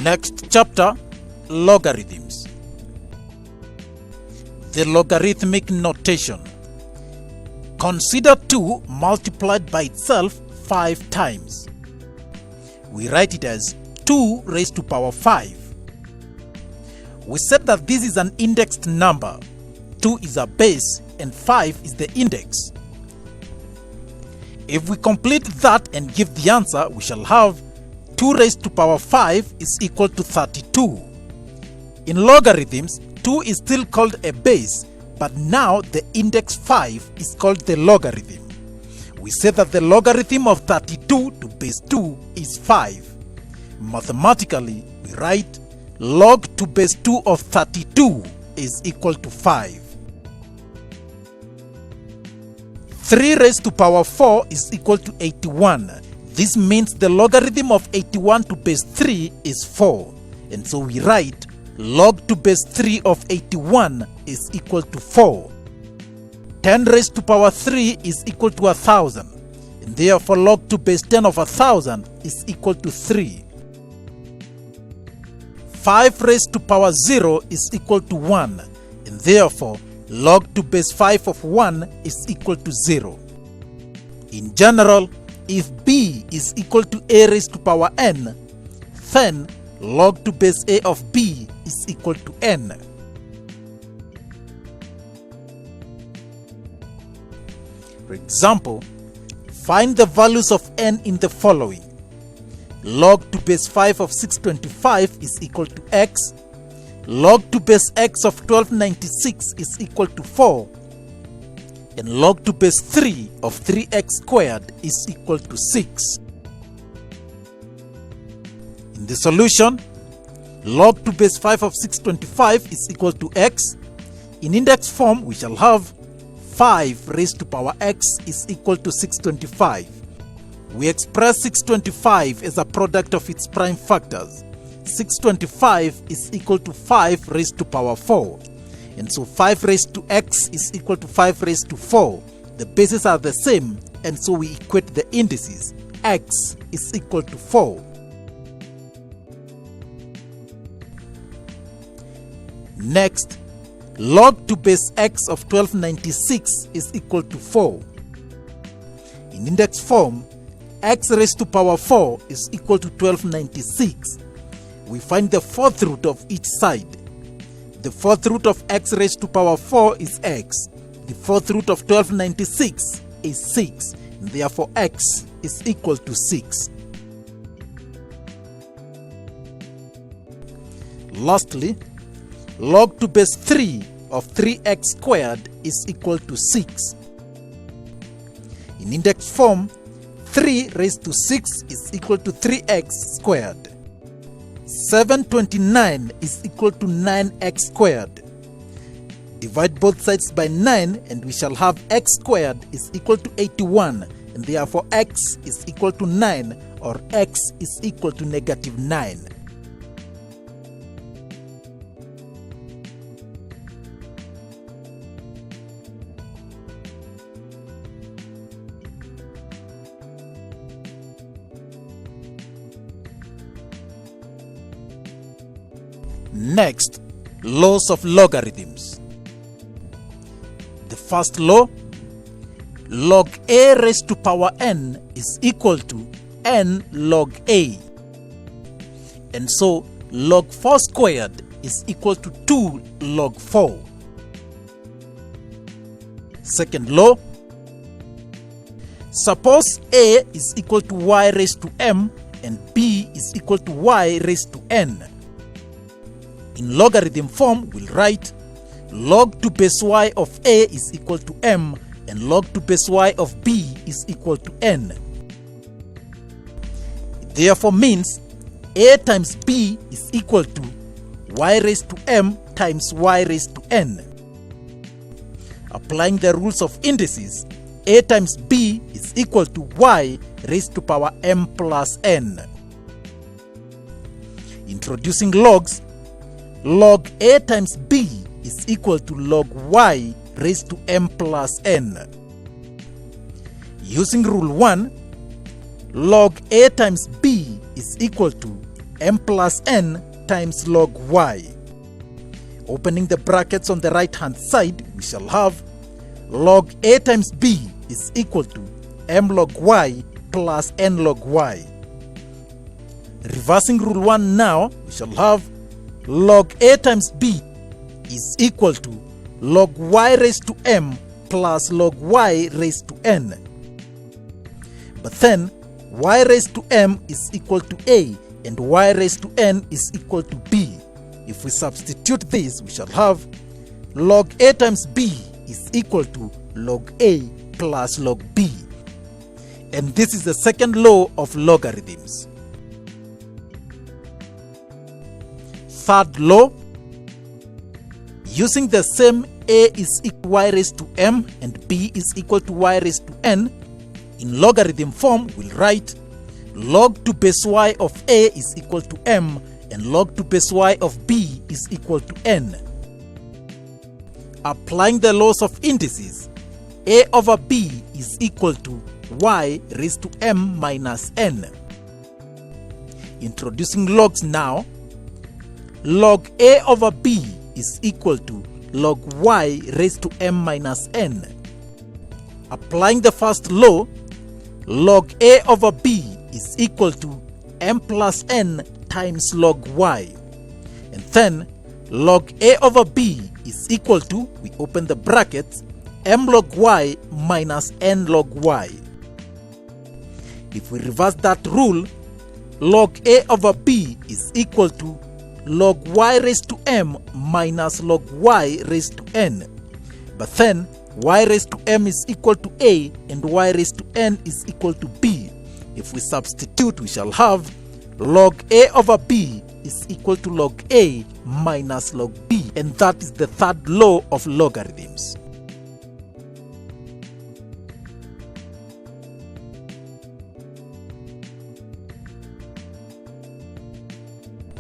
Next chapter, logarithms. The logarithmic notation. Consider 2 multiplied by itself 5 times. We write it as 2 raised to power 5. We said that this is an indexed number. 2 is a base and 5 is the index. If we complete that and give the answer, we shall have 2 raised to power 5 is equal to 32. In logarithms, 2 is still called a base, but now the index 5 is called the logarithm. We say that the logarithm of 32 to base 2 is 5. Mathematically, we write log to base 2 of 32 is equal to 5. 3 raised to power 4 is equal to 81. This means the logarithm of 81 to base 3 is 4. And so we write log to base 3 of 81 is equal to 4. 10 raised to power 3 is equal to 1000. And therefore log to base 10 of 1000 is equal to 3. 5 raised to power 0 is equal to 1. And therefore log to base 5 of 1 is equal to 0. In general, if b is equal to a raised to power n, then log to base a of b is equal to n. For example, find the values of n in the following. Log to base 5 of 625 is equal to x. Log to base x of 1296 is equal to 4. And log to base 3 of 3x squared is equal to 6. In the solution, log to base 5 of 625 is equal to x. In index form, we shall have 5 raised to power x is equal to 625. We express 625 as a product of its prime factors. 625 is equal to 5 raised to power 4. And so 5 raised to x is equal to 5 raised to 4. The bases are the same, and so we equate the indices. X is equal to 4. Next, log to base x of 1296 is equal to 4. In index form, x raised to power 4 is equal to 1296. We find the fourth root of each side. The fourth root of x raised to power 4 is x. The fourth root of 1296 is 6. And therefore x is equal to 6. Lastly, log to base 3 of 3x squared is equal to 6. In index form, 3 raised to 6 is equal to 3x squared. 729 is equal to 9x squared. Divide both sides by 9 and we shall have x squared is equal to 81, and therefore x is equal to 9, or x is equal to negative 9. Next, laws of logarithms. The first law, log a raised to power n is equal to n log a. And so log 4 squared is equal to 2 log 4. Second law, suppose a is equal to y raised to m and b is equal to y raised to n. In logarithm form, we'll write log to base y of a is equal to m and log to base y of b is equal to n. It therefore means a times b is equal to y raised to m times y raised to n. Applying the rules of indices, a times b is equal to y raised to power m plus n. Introducing logs, log a times b is equal to log y raised to m plus n. Using rule 1, log a times b is equal to m plus n times log y. Opening the brackets on the right hand side, we shall have log a times b is equal to m log y plus n log y. Reversing rule 1 now, we shall have log a times b is equal to log y raised to m plus log y raised to n. But then y raised to m is equal to a and y raised to n is equal to b. If we substitute this, we shall have log a times b is equal to log a plus log b. And this is the second law of logarithms. Third law, using the same a is equal to y raised to m and b is equal to y raised to n, in logarithm form we'll write log to base y of a is equal to m and log to base y of b is equal to n. Applying the laws of indices, a over b is equal to y raised to m minus n. Introducing logs now, log a over b is equal to log y raised to m minus n. Applying the first law, log a over b is equal to m plus n times log y. And then log a over b is equal to, we open the brackets, m log y minus n log y. If we reverse that rule, log a over b is equal to log y raised to m minus log y raised to n. But then y raised to m is equal to a and y raised to n is equal to b. If we substitute, we shall have log a over b is equal to log a minus log b. And that is the third law of logarithms.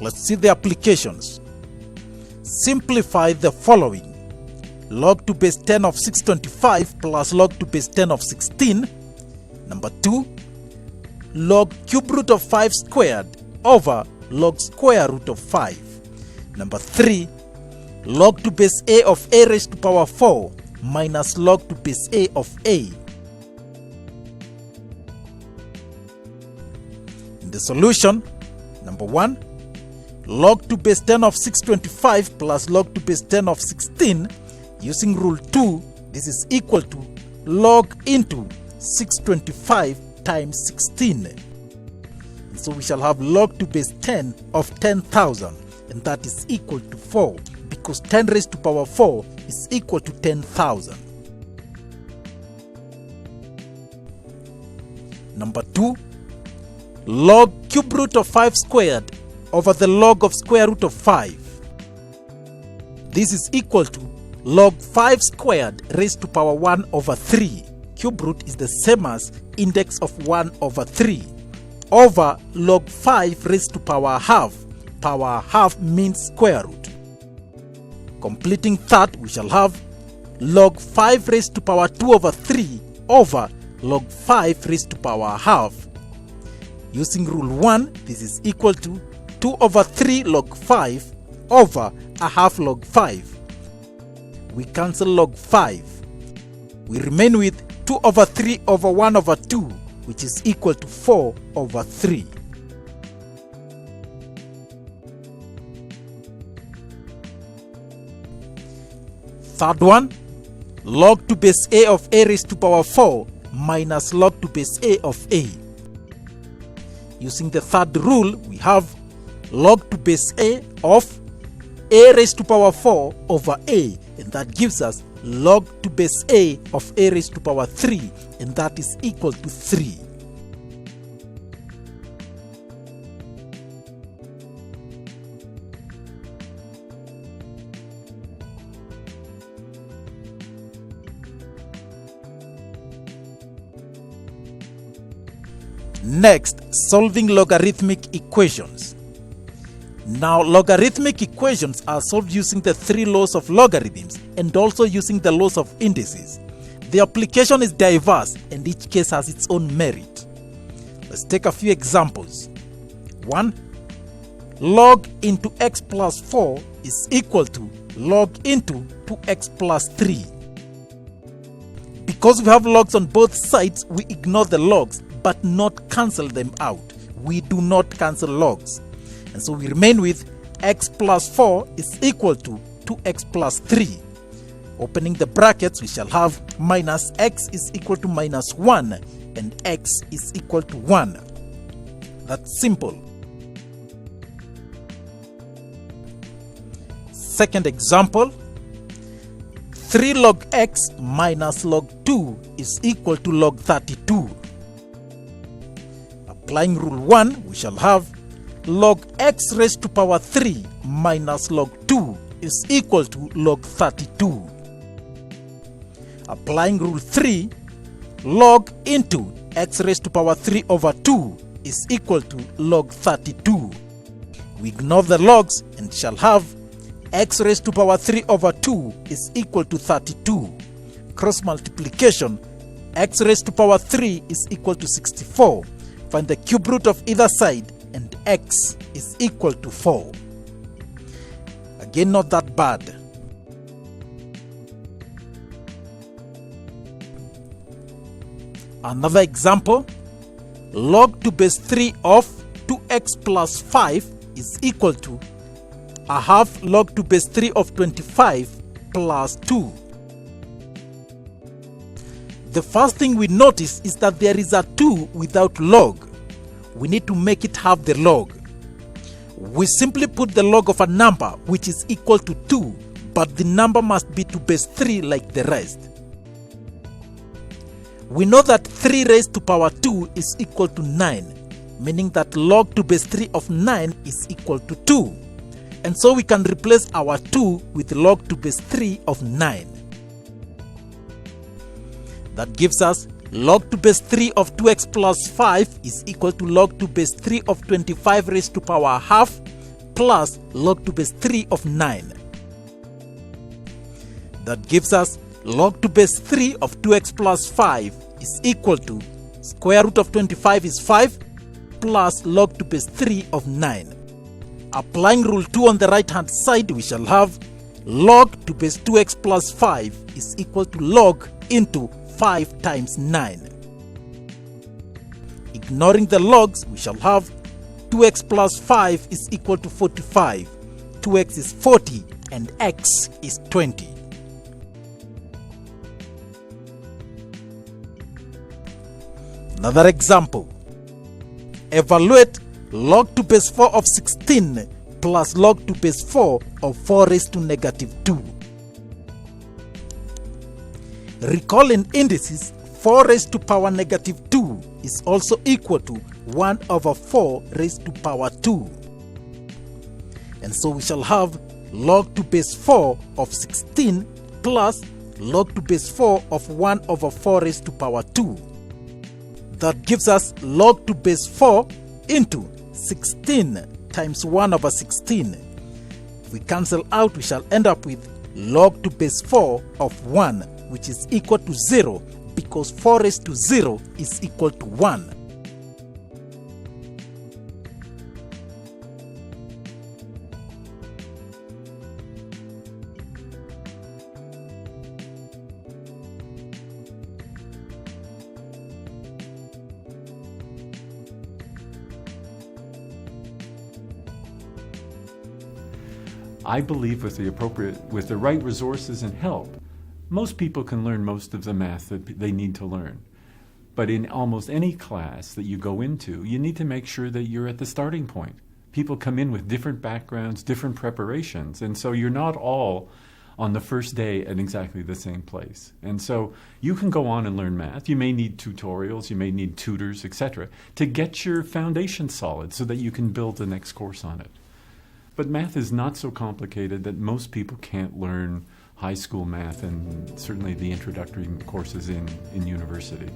Let's see the applications. Simplify the following. Log to base 10 of 625 plus log to base 10 of 16. Number 2. Log cube root of 5 squared over log square root of 5. Number 3. Log to base a of a raised to power 4 minus log to base a of a. In the solution, number 1. Log to base 10 of 625 plus log to base 10 of 16. Using rule 2, this is equal to log into 625 times 16. And so we shall have log to base 10 of 10,000, and that is equal to 4, because 10 raised to power 4 is equal to 10,000. Number 2, log cube root of 5 squared over the log of square root of 5. This is equal to log 5 squared raised to power 1 over 3. Cube root is the same as index of 1 over 3 over log 5 raised to power half. Power half means square root. Completing that, we shall have log 5 raised to power 2 over 3 over log 5 raised to power half. Using rule 1, this is equal to 2 over 3 log 5 over a half log 5. We cancel log 5. We remain with 2 over 3 over 1 over 2, which is equal to 4 over 3. Third one, log to base a of a raised to power 4 minus log to base a of a. Using the third rule, we have log to base a of a raised to power 4 over a, and that gives us log to base a of a raised to power 3, and that is equal to 3. Next, solving logarithmic equations. Now, logarithmic equations are solved using the 3 laws of logarithms and also using the laws of indices. The application is diverse and each case has its own merit. Let's take a few examples. 1. log into x plus 4 is equal to log into 2x plus 3. Because we have logs on both sides, we ignore the logs but not cancel them out. We do not cancel logs. And so we remain with x plus 4 is equal to 2x plus 3. Opening the brackets, we shall have minus x is equal to minus 1 and x is equal to 1. That's simple. Second example, 3 log x minus log 2 is equal to log 32. Applying rule 1, we shall have log x raised to power 3 minus log 2 is equal to log 32. Applying rule 3, log into x raised to power 3 over 2 is equal to log 32. We ignore the logs and shall have x raised to power 3 over 2 is equal to 32. Cross multiplication, x raised to power 3 is equal to 64. Find the cube root of either side and x is equal to 4. Again, not that bad. Another example, log to base 3 of 2x plus 5 is equal to a half log to base 3 of 25 plus 2. The first thing we notice is that there is a 2 without log. We need to make it have the log. We simply put the log of a number which is equal to 2, but the number must be to base 3 like the rest. We know that 3 raised to power 2 is equal to 9, meaning that log to base 3 of 9 is equal to 2. And so we can replace our 2 with log to base 3 of 9. That gives us log to base 3 of 2x plus 5 is equal to log to base 3 of 25 raised to power half plus log to base 3 of 9. That gives us log to base 3 of 2x plus 5 is equal to square root of 25 is 5 plus log to base 3 of 9. Applying rule 2 on the right hand side, we shall have log to base 2x plus 5 is equal to log into 5 times 9. Ignoring the logs, we shall have 2x plus 5 is equal to 45. 2x is 40 and x is 20. Another example. Evaluate log to base 4 of 16 plus log to base 4 of 4 raised to negative 2. Recall in indices, 4 raised to power negative 2 is also equal to 1 over 4 raised to power 2. And so we shall have log to base 4 of 16 plus log to base 4 of 1 over 4 raised to power 2. That gives us log to base 4 into 16 times 1 over 16. If we cancel out, we shall end up with log to base 4 of 1, which is equal to 0 because 4 raised to 0 is equal to 1. I believe with the right resources and help, most people can learn most of the math that they need to learn. But in almost any class that you go into, you need to make sure that you're at the starting point. People come in with different backgrounds, different preparations, and so you're not all on the first day at exactly the same place. And so you can go on and learn math. You may need tutorials, you may need tutors, etc., to get your foundation solid so that you can build the next course on it. But math is not so complicated that most people can't learn high school math and certainly the introductory courses in university.